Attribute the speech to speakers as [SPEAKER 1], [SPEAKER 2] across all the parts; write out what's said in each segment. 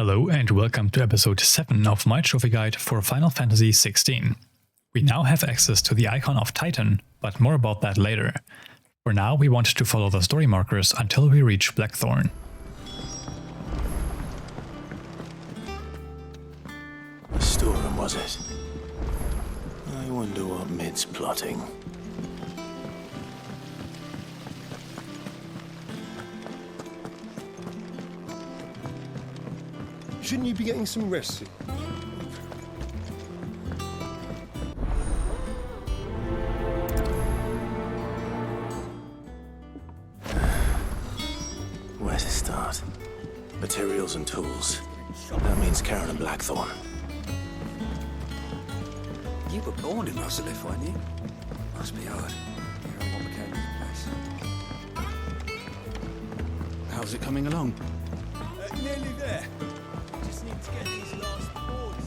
[SPEAKER 1] Hello and welcome to episode 7 of my trophy guide for Final Fantasy XVI. We now have access to the icon of Titan, but more about that later. For now, we want to follow the story markers until we reach Blackthorn.
[SPEAKER 2] A storm, was it? I wonder what Mid's plotting.
[SPEAKER 3] Shouldn't you be getting some rest soon?
[SPEAKER 2] Where to start? Materials and tools. That means Karen and Blackthorn.
[SPEAKER 4] You were born in Rosalith, weren't you? Must be hard. Hearing what became of the place. How's it coming along?
[SPEAKER 3] Nearly there. Just need to get these last boards.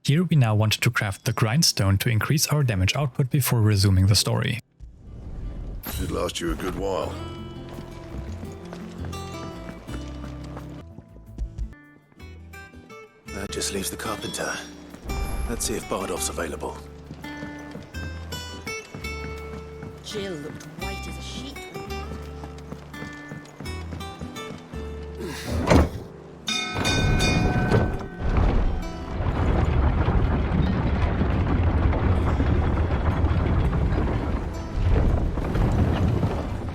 [SPEAKER 1] Here we now want to craft the Grindstone to increase our damage output before resuming the story.
[SPEAKER 5] Should last you a good while.
[SPEAKER 2] That just leaves the carpenter. Let's see if Bardolph's available.
[SPEAKER 6] Jill looked white as a sheet.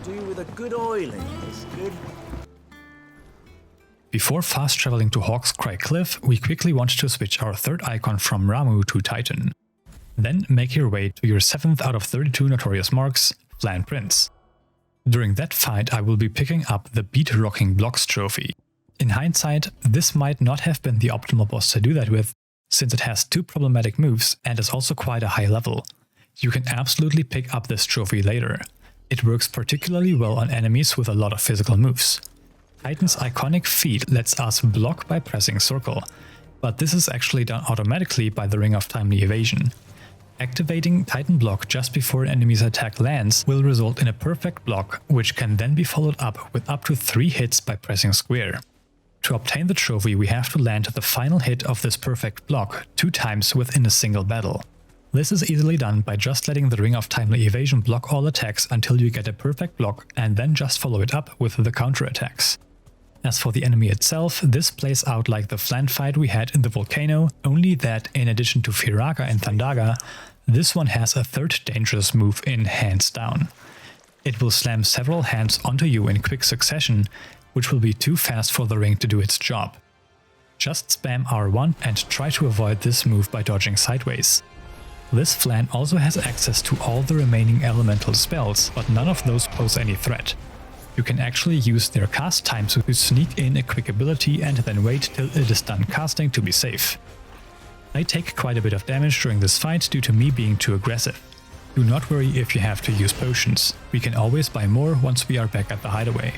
[SPEAKER 4] Do with a good oiling is good.
[SPEAKER 1] Before fast traveling to Hawk's Cry Cliff, we quickly want to switch our third icon from Ramuh to Titan. Then make your way to your 7th out of 32 Notorious marks, Flan Prince. During that fight I will be picking up the Beat Rocking Blocks trophy. In hindsight, this might not have been the optimal boss to do that with, since it has 2 problematic moves and is also quite a high level. You can absolutely pick up this trophy later. It works particularly well on enemies with a lot of physical moves. Titan's iconic feat lets us block by pressing circle, but this is actually done automatically by the Ring of Timely Evasion. Activating Titan Block just before an enemy's attack lands will result in a perfect block, which can then be followed up with up to 3 hits by pressing square. To obtain the trophy, we have to land the final hit of this perfect block 2 times within a single battle. This is easily done by just letting the Ring of Timely Evasion block all attacks until you get a perfect block and then just follow it up with the counterattacks. As for the enemy itself, this plays out like the Flan fight we had in the volcano, only that in addition to Firaka and Thandaga, this one has a 3rd dangerous move in Hands Down. It will slam several hands onto you in quick succession, which will be too fast for the ring to do its job. Just spam R1 and try to avoid this move by dodging sideways. This Flan also has access to all the remaining elemental spells, but none of those pose any threat. You can actually use their cast time to sneak in a quick ability and then wait till it is done casting to be safe. I take quite a bit of damage during this fight due to me being too aggressive. Do not worry if you have to use potions, we can always buy more once we are back at the hideaway.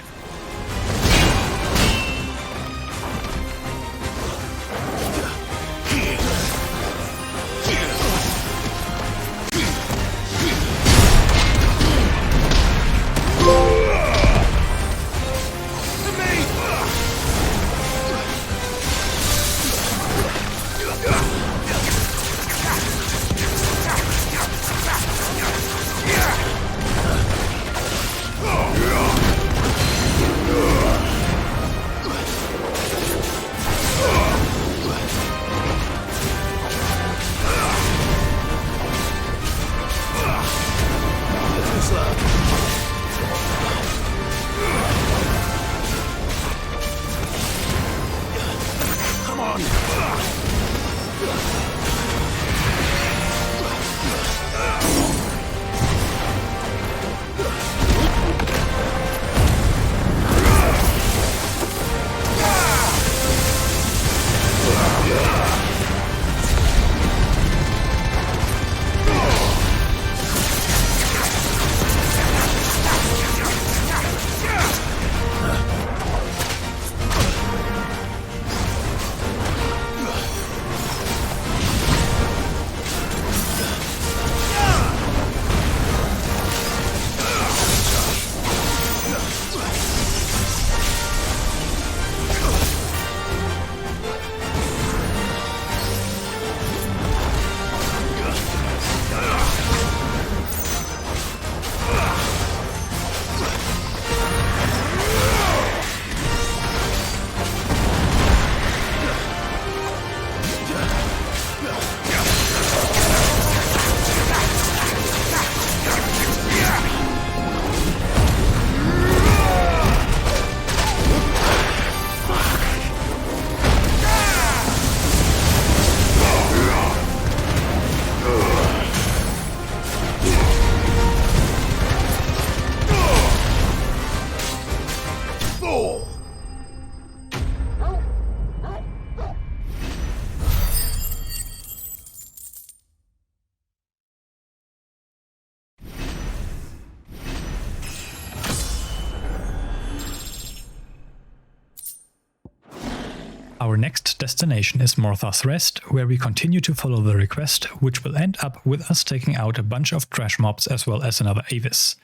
[SPEAKER 1] Our next destination is Mortha's Rest, where we continue to follow the request, which will end up with us taking out a bunch of trash mobs as well as another Avis.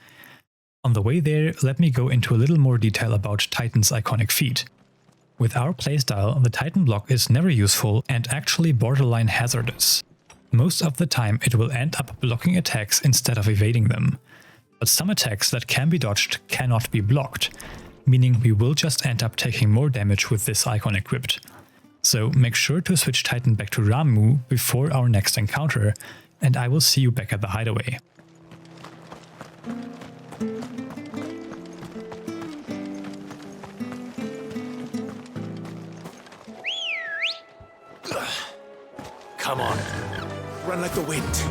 [SPEAKER 1] On the way there, let me go into a little more detail about Titan's iconic feat. With our playstyle, the Titan block is never useful and actually borderline hazardous. Most of the time it will end up blocking attacks instead of evading them. But some attacks that can be dodged cannot be blocked, meaning we will just end up taking more damage with this icon equipped. So make sure to switch Titan back to Ramu before our next encounter, and I will see you back at the hideaway.
[SPEAKER 2] Come on. Run like the wind.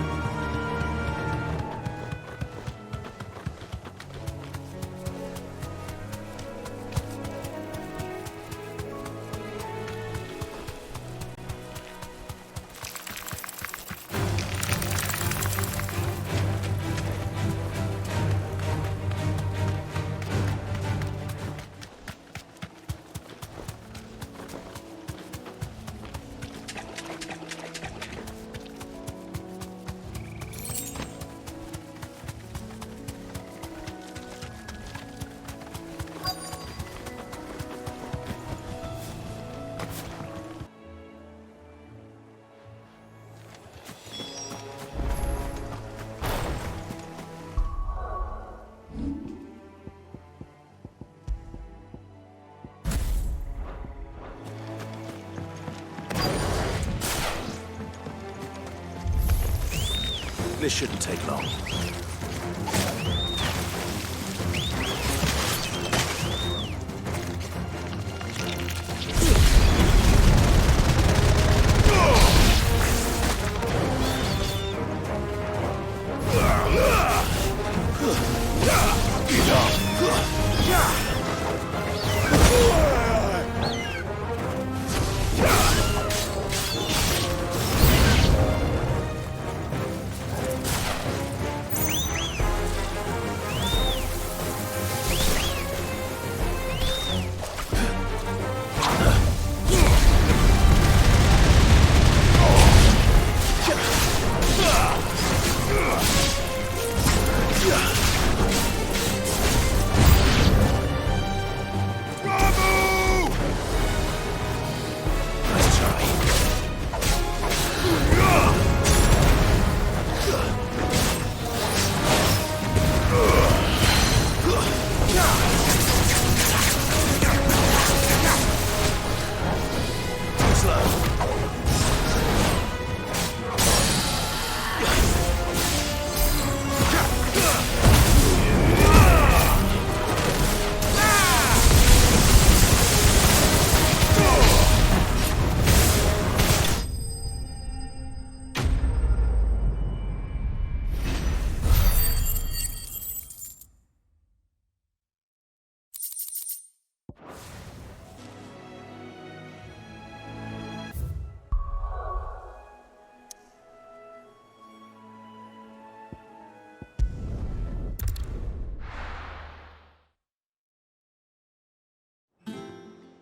[SPEAKER 2] This shouldn't take long.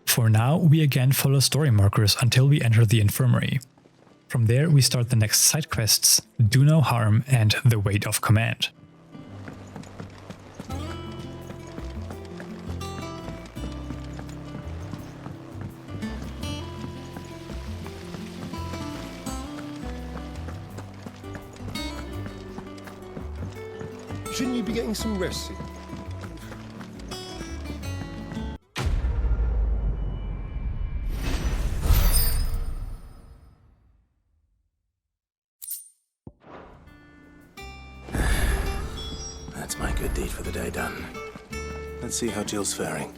[SPEAKER 1] For now, we again follow story markers until we enter the infirmary. From there we start the next side quests, Do No Harm and The Weight of Command.
[SPEAKER 7] Shouldn't you be getting some rest?
[SPEAKER 2] That's my good deed for the day done. Let's see how Jill's faring.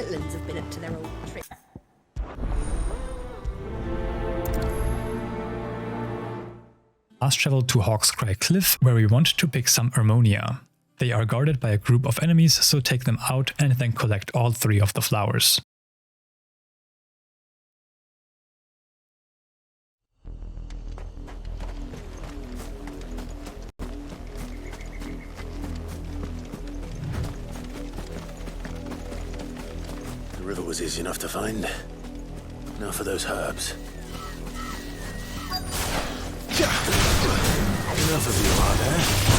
[SPEAKER 6] little uns have been up to their old trick.
[SPEAKER 1] Fast travel to Hawkscry Cliff, where we want to pick some Harmonia. They are guarded by a group of enemies, so take them out and then collect all 3 of the flowers.
[SPEAKER 2] The river was easy enough to find. Now for those herbs. Enough of you, are there?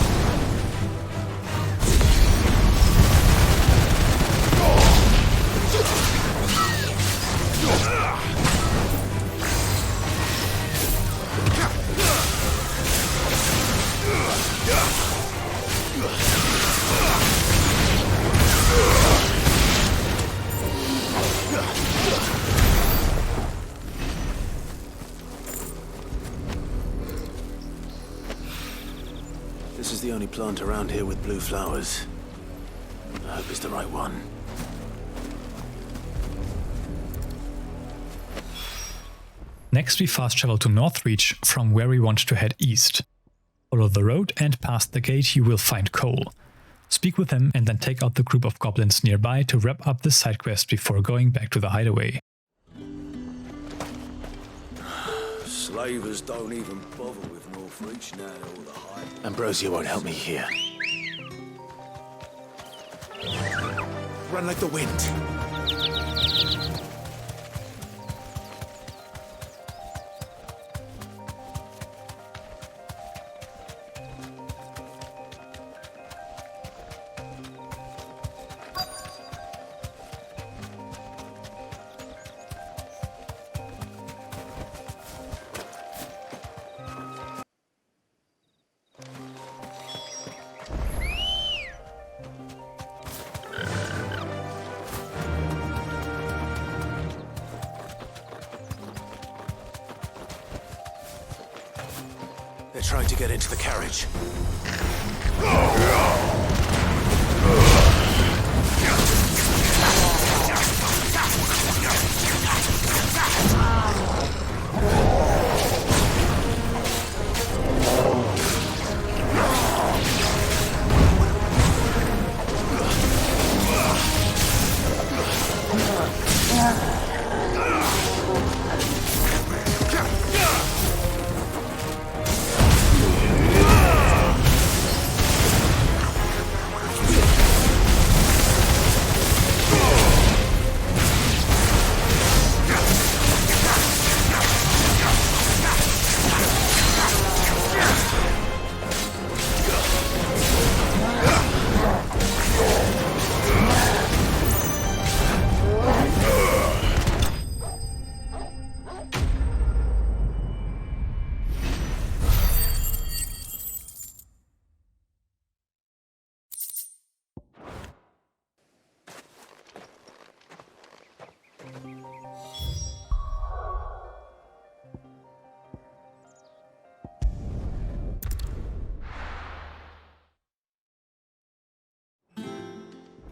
[SPEAKER 2] This is the only plant around here with blue flowers. I hope it's the right one.
[SPEAKER 1] Next we fast travel to Northreach, from where we want to head east. Follow the road and past the gate you will find Cole. Speak with him and then take out the group of goblins nearby to wrap up this side quest before going back to the hideaway.
[SPEAKER 4] Slavers don't even bother with Northreach now all the hype.
[SPEAKER 2] Ambrosia won't help me here. Run like the wind. They're trying to get into the carriage.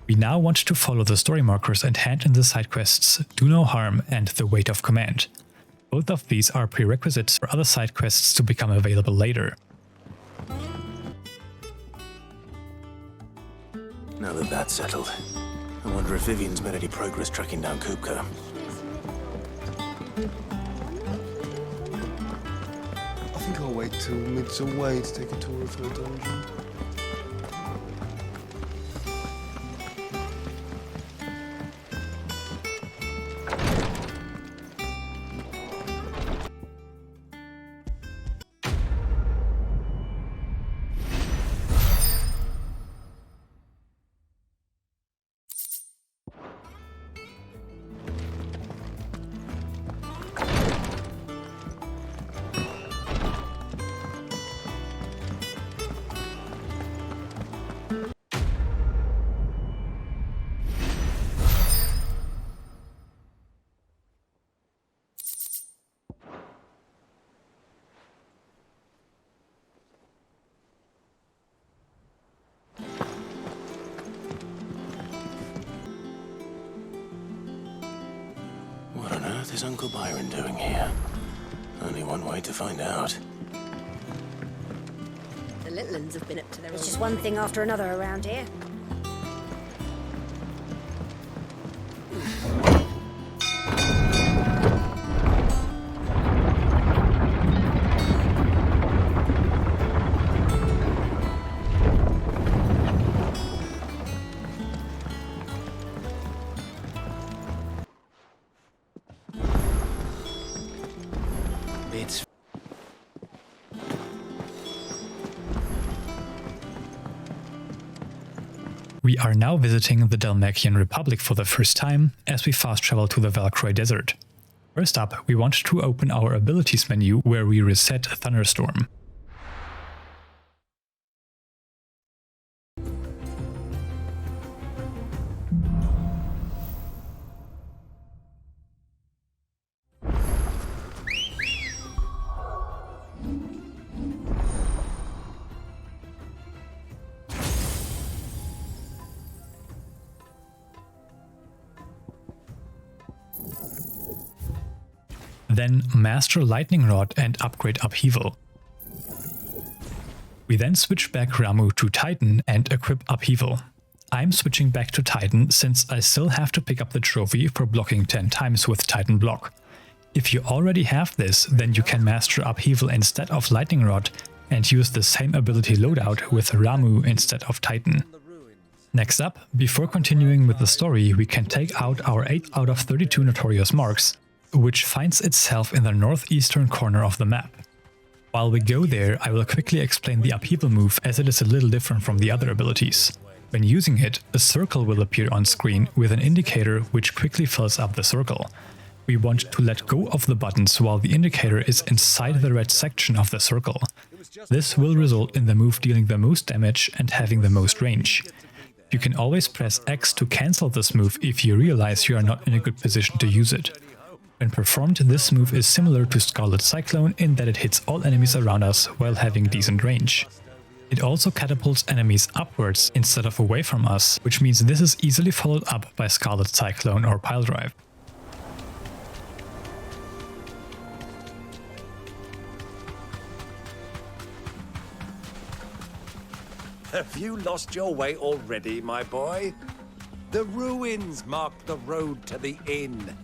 [SPEAKER 1] We now want to follow the story markers and hand in the side quests Do No Harm and The Weight of Command. Both of these are prerequisites for other side quests to become available later.
[SPEAKER 2] Now that that's settled, I wonder if Vivian's made any progress tracking down Kupka.
[SPEAKER 7] I think I'll wait till Mid's away to take a tour of her dungeon.
[SPEAKER 2] earth is Uncle Byron doing here? Only one way to find out.
[SPEAKER 6] The little uns have been up to their
[SPEAKER 8] It's
[SPEAKER 6] old
[SPEAKER 8] just one thing after another around here.
[SPEAKER 2] It's
[SPEAKER 1] We are now visiting the Dalmacian Republic for the first time as we fast travel to the Valkyrie Desert. First up, we want to open our abilities menu where we reset Thunderstorm. Then master Lightning Rod and upgrade Upheaval. We then switch back Ramuh to Titan and equip Upheaval. I'm switching back to Titan since I still have to pick up the trophy for blocking 10 times with Titan Block. If you already have this, then you can master Upheaval instead of Lightning Rod and use the same ability loadout with Ramuh instead of Titan. Next up, before continuing with the story, we can take out our 8 out of 32 Notorious marks, which finds itself in the northeastern corner of the map. While we go there, I will quickly explain the Upheaval move as it is a little different from the other abilities. When using it, a circle will appear on screen with an indicator which quickly fills up the circle. We want to let go of the buttons while the indicator is inside the red section of the circle. This will result in the move dealing the most damage and having the most range. You can always press X to cancel this move if you realize you are not in a good position to use it. When performed, this move is similar to Scarlet Cyclone in that it hits all enemies around us while having decent range. It also catapults enemies upwards instead of away from us, which means this is easily followed up by Scarlet Cyclone or Piledrive.
[SPEAKER 3] Have you lost your way already, my boy? The ruins mark the road to the inn.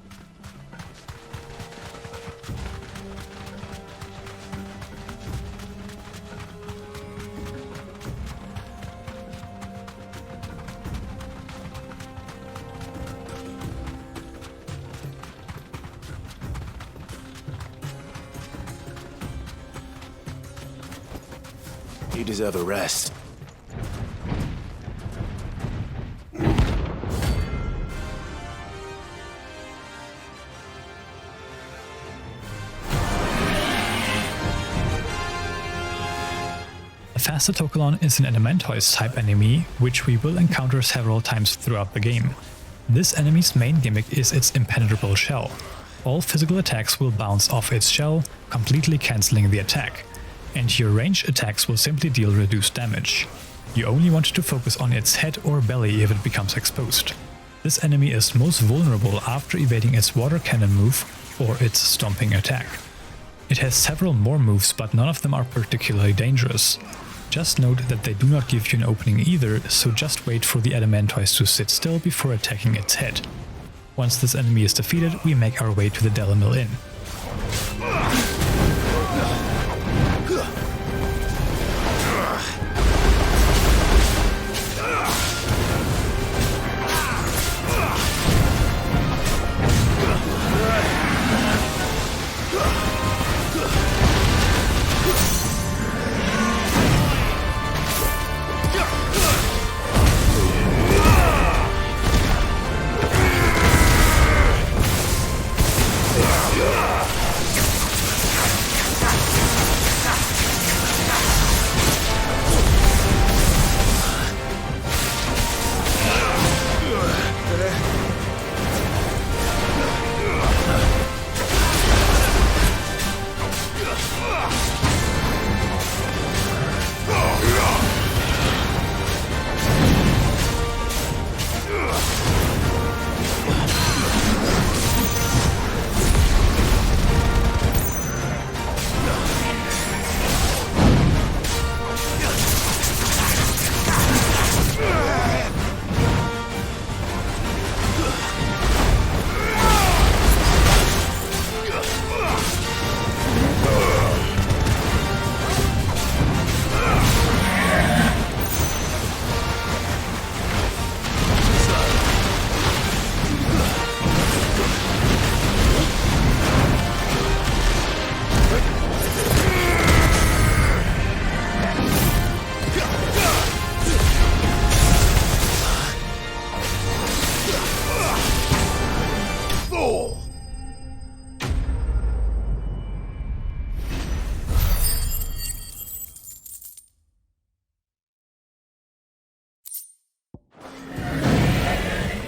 [SPEAKER 2] You deserve a rest.
[SPEAKER 1] Fastitocalon is an Elementoise type enemy, which we will encounter several times throughout the game. This enemy's main gimmick is its impenetrable shell. All physical attacks will bounce off its shell, completely cancelling the attack, and your ranged attacks will simply deal reduced damage. You only want to focus on its head or belly if it becomes exposed. This enemy is most vulnerable after evading its water cannon move or its stomping attack. It has several more moves, but none of them are particularly dangerous. Just note that they do not give you an opening either, so just wait for the Elementoise to sit still before attacking its head. Once this enemy is defeated, we make our way to the Delamil Inn.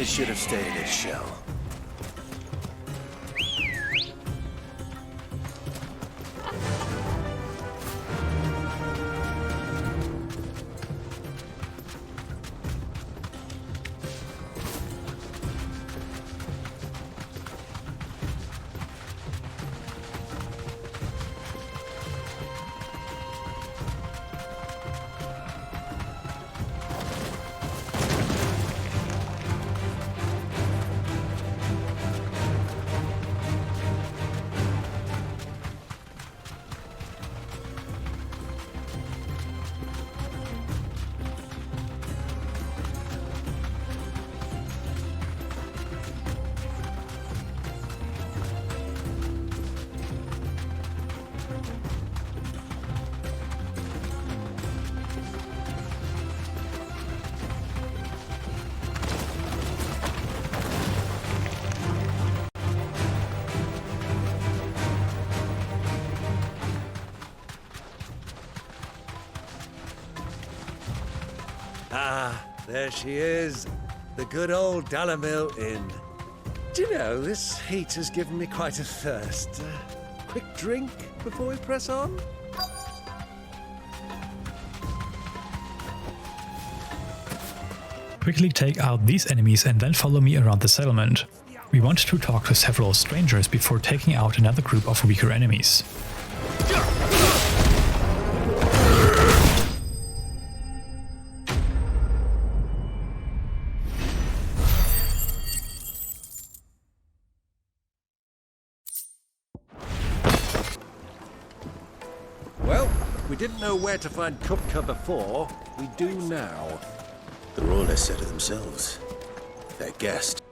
[SPEAKER 2] It should have stayed in its shell.
[SPEAKER 3] Ah, there she is. The good old Dalamil Inn. Do you know, this heat has given me quite a thirst. Quick drink before we press on?
[SPEAKER 1] Quickly take out these enemies and then follow me around the settlement. We want to talk to several strangers before taking out another group of weaker enemies.
[SPEAKER 3] Well, we didn't know where to find Kupka before. We do now.
[SPEAKER 2] The Royalists said it themselves. Their guest.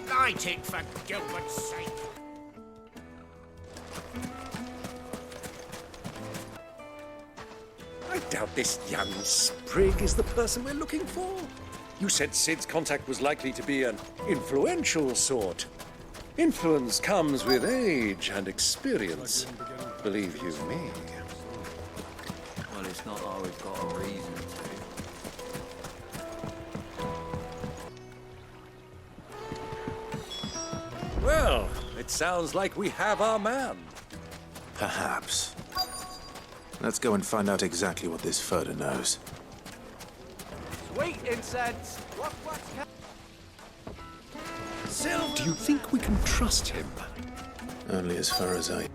[SPEAKER 9] Light it, for Gilbert's sake.
[SPEAKER 3] I doubt this young sprig is the person we're looking for. You said Sid's contact was likely to be an influential sort. Influence comes with age and experience. Believe you me.
[SPEAKER 4] Well, it's not like we've got a reason to.
[SPEAKER 3] Well, it sounds like we have our man.
[SPEAKER 2] Perhaps. Let's go and find out exactly what this Furder knows.
[SPEAKER 9] Sweet incense.
[SPEAKER 3] Sylv, do you think we can trust him?
[SPEAKER 2] Only as far as I...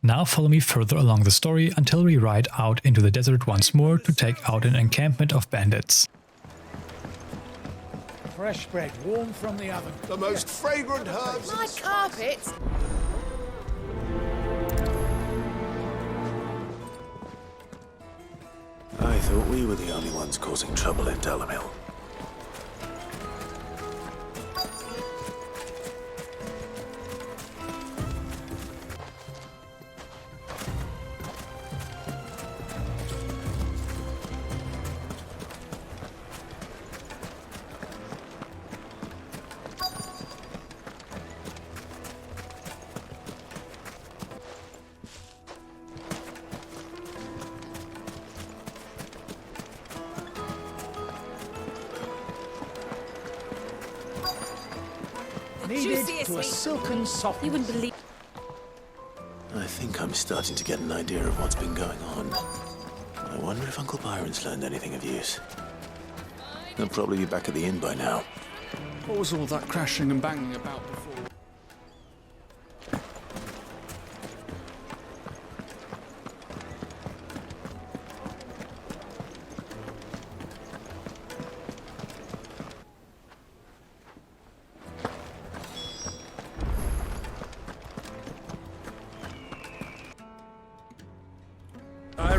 [SPEAKER 1] Now follow me further along the story until we ride out into the desert once more to take out an encampment of bandits.
[SPEAKER 9] Fresh bread, warm from the oven.
[SPEAKER 5] The most fragrant herbs.
[SPEAKER 6] My carpets!
[SPEAKER 2] I thought we were the only ones causing trouble in Dalamil.
[SPEAKER 9] Needed to a silken soft.
[SPEAKER 6] You wouldn't believe.
[SPEAKER 2] I think I'm starting to get an idea of what's been going on. I wonder if Uncle Byron's learned anything of use. He'll probably be back at the inn by now.
[SPEAKER 4] What was all that crashing and banging about before?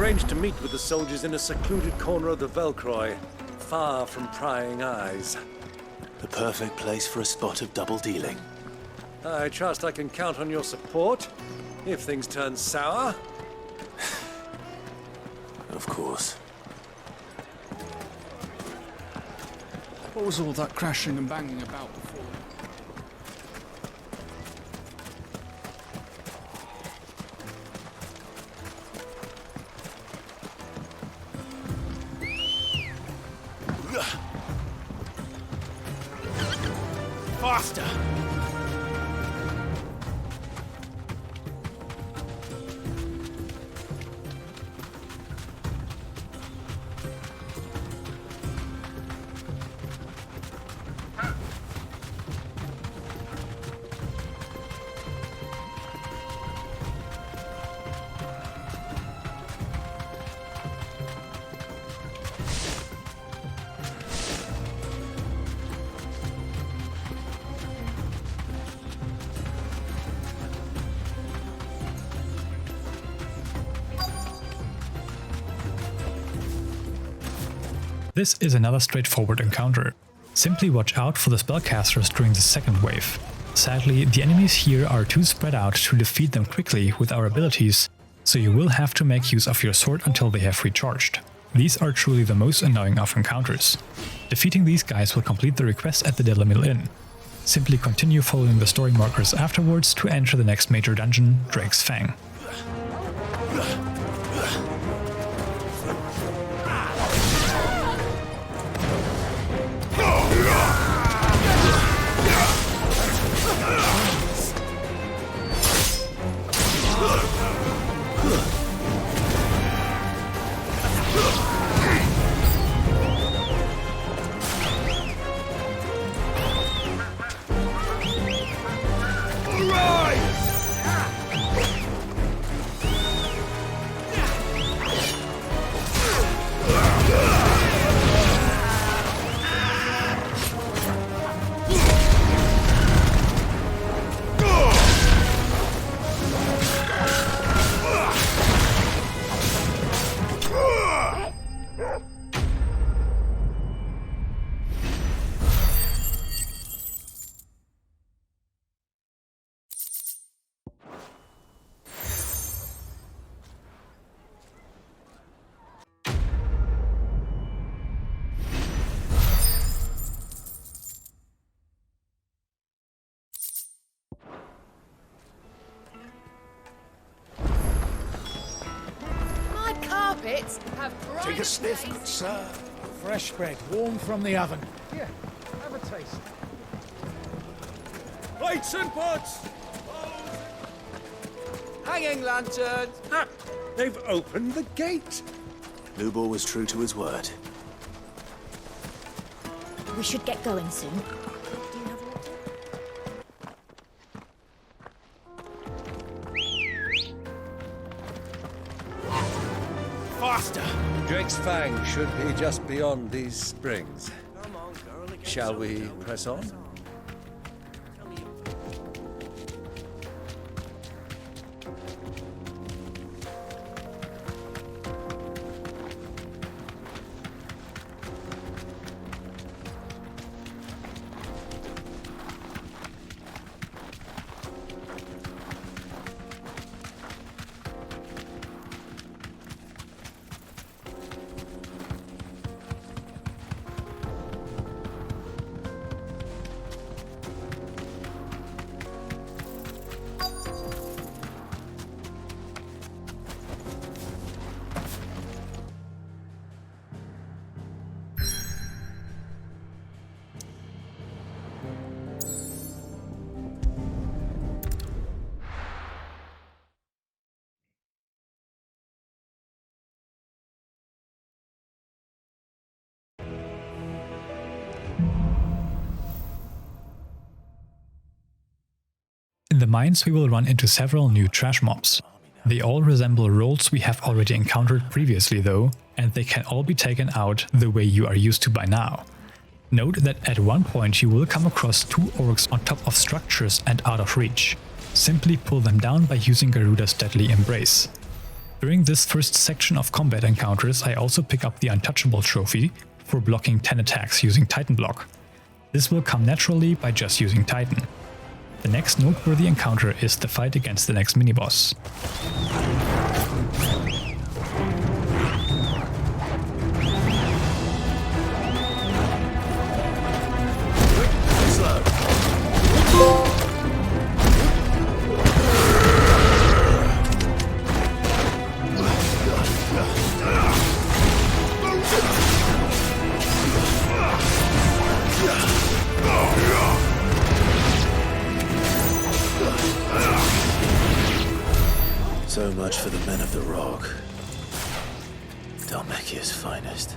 [SPEAKER 3] arranged to meet with the soldiers in a secluded corner of the Velcroy, far from prying eyes.
[SPEAKER 2] The perfect place for a spot of double dealing.
[SPEAKER 3] I trust I can count on your support if things turn sour.
[SPEAKER 2] Of course.
[SPEAKER 4] What was all that crashing and banging about before?
[SPEAKER 9] Faster!
[SPEAKER 1] This is another straightforward encounter. Simply watch out for the spellcasters during the second wave. Sadly, the enemies here are too spread out to defeat them quickly with our abilities, so you will have to make use of your sword until they have recharged. These are truly the most annoying of encounters. Defeating these guys will complete the request at the Delamil Inn. Simply continue following the story markers afterwards to enter the next major dungeon, Drake's Fang.
[SPEAKER 6] Have
[SPEAKER 9] Take a sniff, good sir. Fresh bread, warm from the oven. Here, have a taste.
[SPEAKER 3] Plates and pots!
[SPEAKER 9] Hanging lanterns!
[SPEAKER 3] Ah, they've opened the gate!
[SPEAKER 2] Nubor was true to his word.
[SPEAKER 8] We should get going soon.
[SPEAKER 9] Faster!
[SPEAKER 3] Drake's Fang should be just beyond these springs. Shall we press on?
[SPEAKER 1] In the mines we will run into several new trash mobs. They all resemble rolls we have already encountered previously though, and they can all be taken out the way you are used to by now. Note that at one point you will come across two orcs on top of structures and out of reach. Simply pull them down by using Garuda's Deadly Embrace. During this first section of combat encounters, I also pick up the Untouchable trophy for blocking 10 attacks using Titan block. This will come naturally by just using Titan. The next noteworthy encounter is the fight against the next mini-boss.
[SPEAKER 2] So much for the men of the rock. Dhalmekia's finest.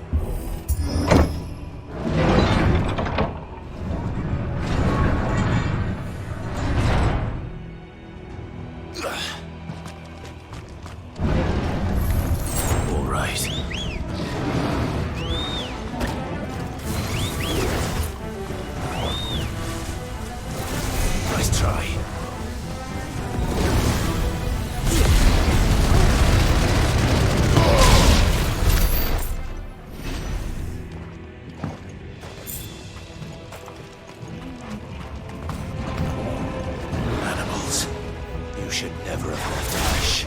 [SPEAKER 2] All right. Nice try. Should never have left Ash.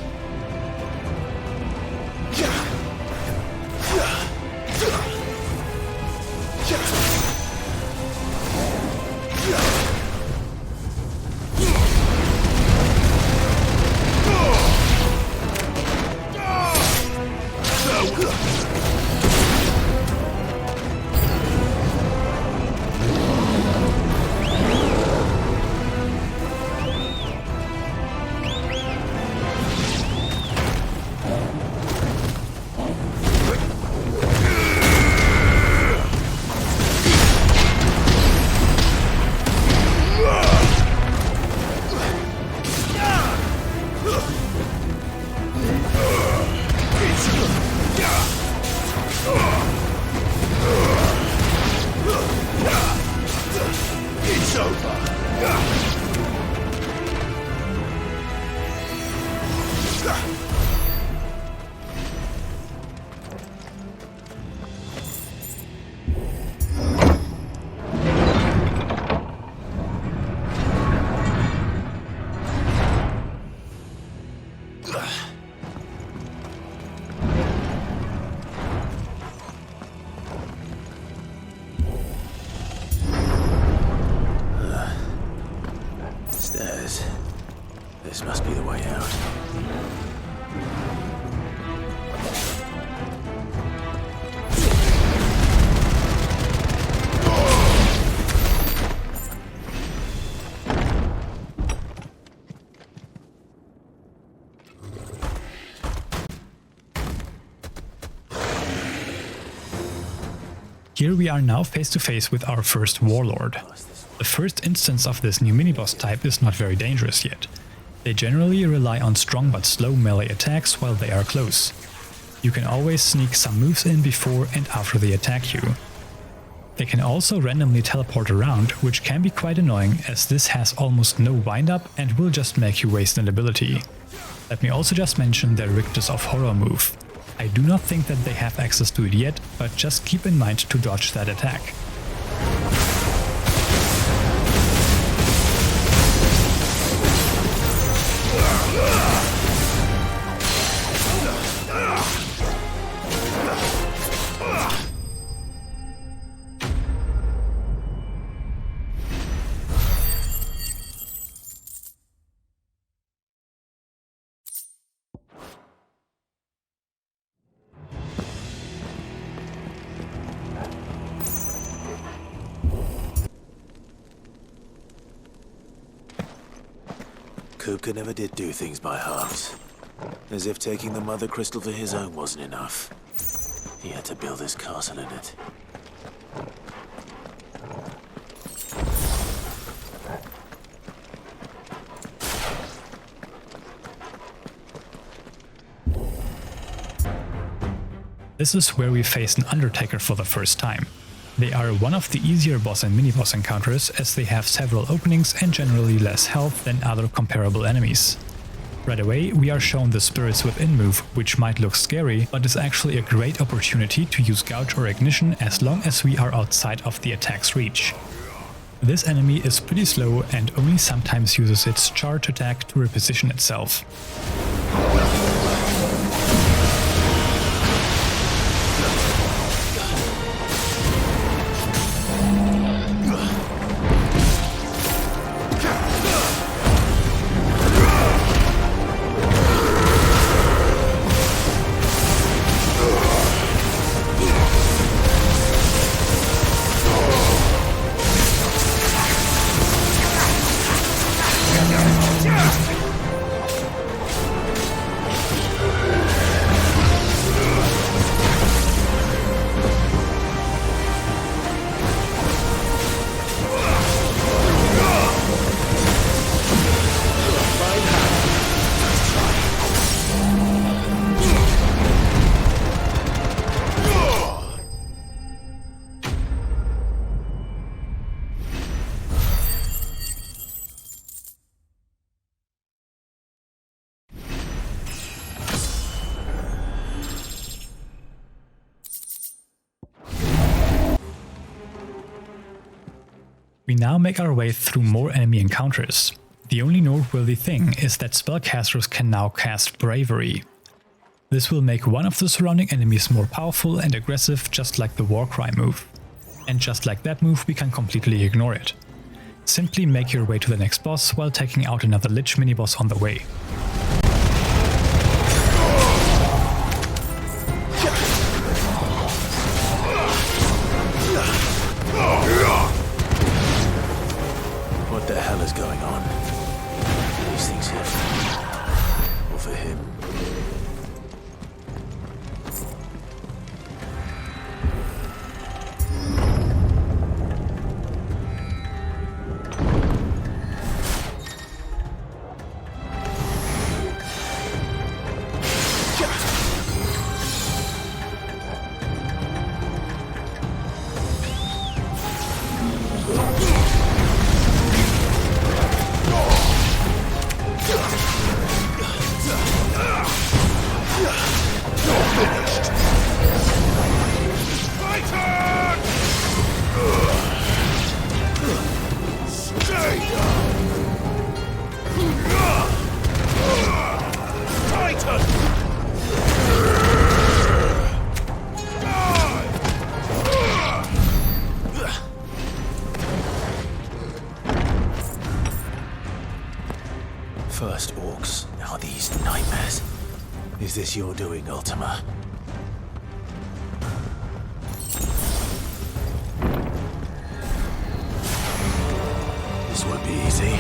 [SPEAKER 2] It's over. Stairs. This must be the way out.
[SPEAKER 1] Here we are now face to face with our first warlord. The first instance of this new mini-boss type is not very dangerous yet. They generally rely on strong but slow melee attacks while they are close. You can always sneak some moves in before and after they attack you. They can also randomly teleport around, which can be quite annoying as this has almost no wind-up and will just make you waste an ability. Let me also just mention their Rictus of Horror move. I do not think that they have access to it yet, but just keep in mind to dodge that attack.
[SPEAKER 2] Kupka never did do things by halves. As if taking the Mother Crystal for his own wasn't enough. He had to build his castle in it.
[SPEAKER 1] This is where we face an Undertaker for the first time. They are one of the easier boss and mini-boss encounters as they have several openings and generally less health than other comparable enemies. Right away, we are shown the Spirits Within move, which might look scary, but is actually a great opportunity to use Gouge or Ignition as long as we are outside of the attack's reach. This enemy is pretty slow and only sometimes uses its charge attack to reposition itself. We now make our way through more enemy encounters. The only noteworthy thing is that spellcasters can now cast Bravery. This will make one of the surrounding enemies more powerful and aggressive, just like the Warcry move. And just like that move, we can completely ignore it. Simply make your way to the next boss while taking out another Lich mini-boss on the way.
[SPEAKER 2] What the hell is going on? These things here for me, or for him? First orcs, now these nightmares. Is this your doing, Ultima? This won't be easy.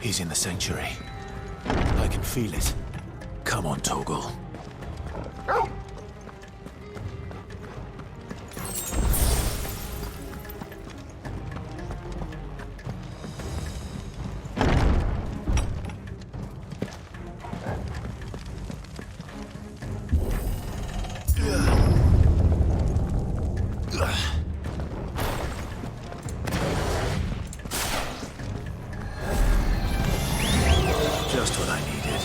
[SPEAKER 2] He's in the sanctuary. I can feel it. Come on, Torgal. Just what I needed.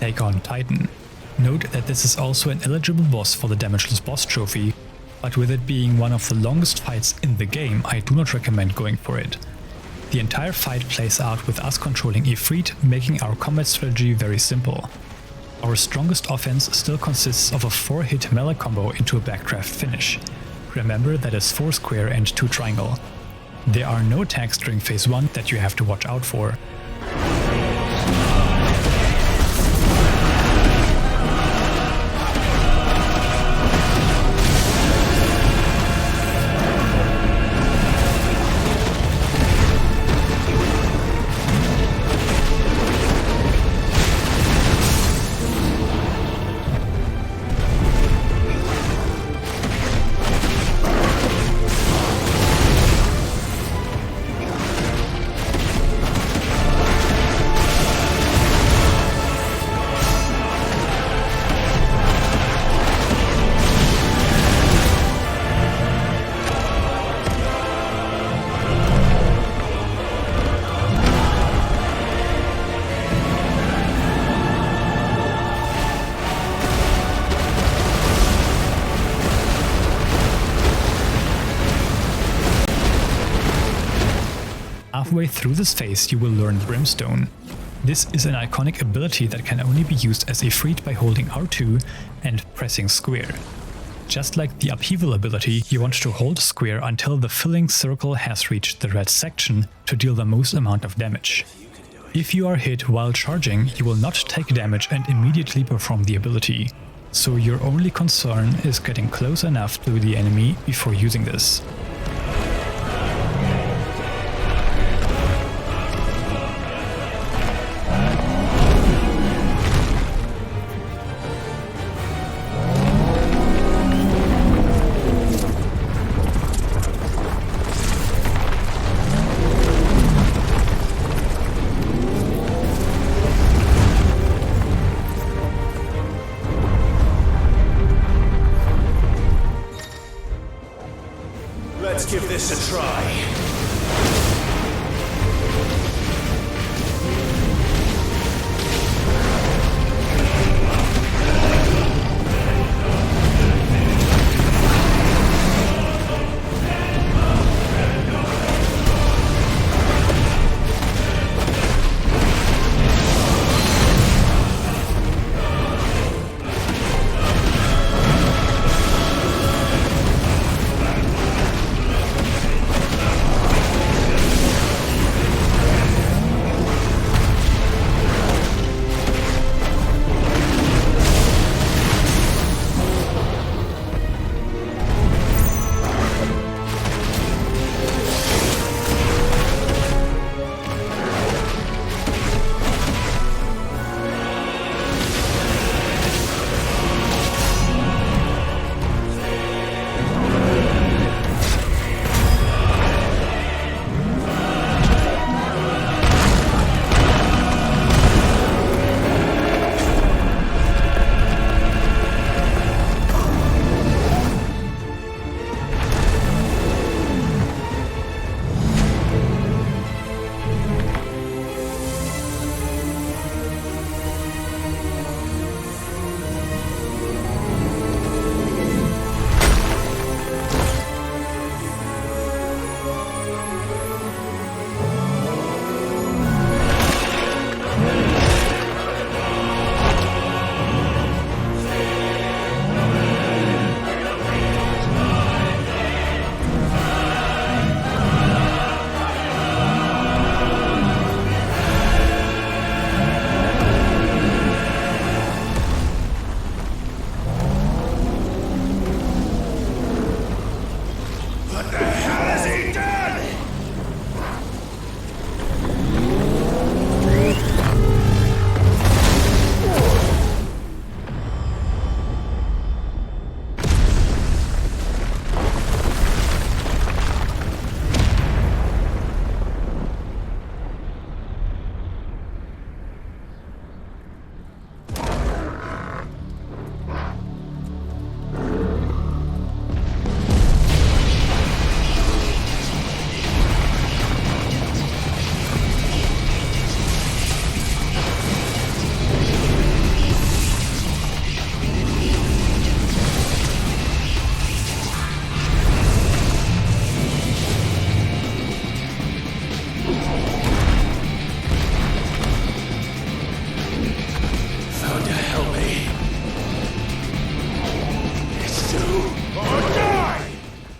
[SPEAKER 1] take on Titan. Note that this is also an eligible boss for the Damageless Boss trophy, but with it being one of the longest fights in the game, I do not recommend going for it. The entire fight plays out with us controlling Ifrit, making our combat strategy very simple. Our strongest offense still consists of a 4-hit melee combo into a backdraft finish. Remember that is 4 square and 2 triangle. There are no attacks during phase 1 that you have to watch out for. Halfway through this phase you will learn Brimstone. This is an iconic ability that can only be used as Ifrit by holding R2 and pressing square. Just like the Upheaval ability, you want to hold square until the filling circle has reached the red section to deal the most amount of damage. If you are hit while charging, you will not take damage and immediately perform the ability. So your only concern is getting close enough to the enemy before using this.
[SPEAKER 5] Let's give this a try.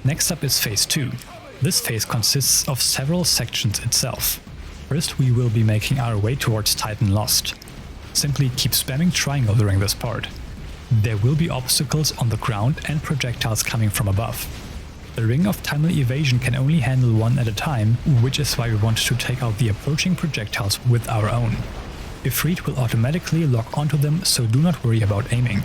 [SPEAKER 1] Next up is Phase 2. This phase consists of several sections itself. First, we will be making our way towards Titan Lost. Simply keep spamming triangle during this part. There will be obstacles on the ground and projectiles coming from above. The Ring of Timely Evasion can only handle one at a time, which is why we want to take out the approaching projectiles with our own. Ifrit will automatically lock onto them, so do not worry about aiming.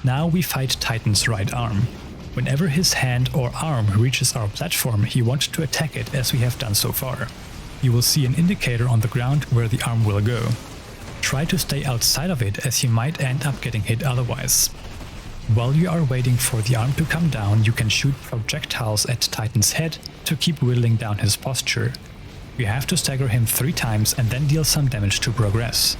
[SPEAKER 1] Now we fight Titan's right arm. Whenever his hand or arm reaches our platform, he wants to attack it as we have done so far. You will see an indicator on the ground where the arm will go. Try to stay outside of it as you might end up getting hit otherwise. While you are waiting for the arm to come down, you can shoot projectiles at Titan's head to keep whittling down his posture. You have to stagger him 3 times and then deal some damage to progress.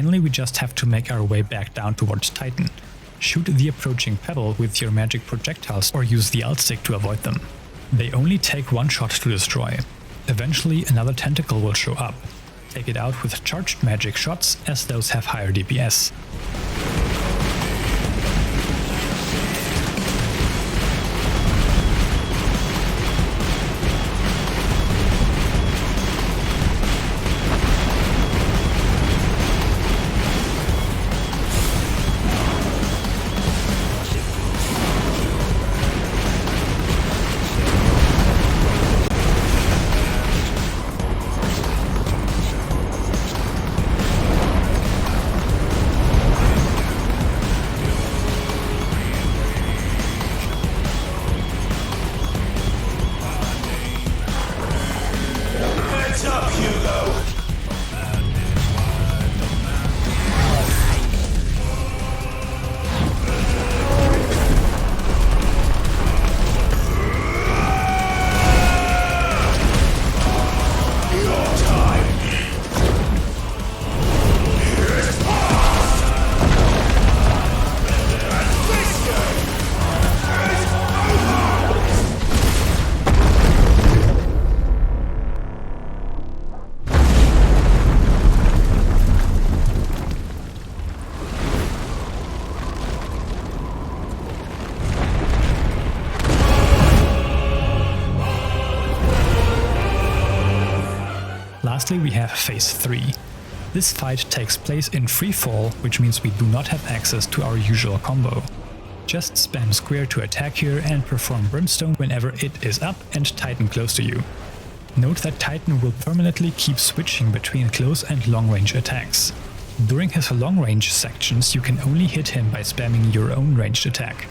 [SPEAKER 1] Finally, we just have to make our way back down towards Titan. Shoot the approaching pebble with your magic projectiles or use the alt stick to avoid them. They only take one shot to destroy. Eventually another tentacle will show up. Take it out with charged magic shots, as those have higher DPS. Lastly, we have Phase 3. This fight takes place in free fall, which means we do not have access to our usual combo. Just spam square to attack here and perform Brimstone whenever it is up and Titan close to you. Note that Titan will permanently keep switching between close and long range attacks. During his long range sections you can only hit him by spamming your own ranged attack.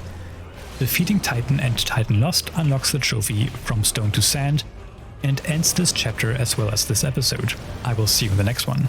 [SPEAKER 1] Defeating Titan and Titan Lost unlocks the trophy From Stone to Sand and ends this chapter as well as this episode. I will see you in the next one.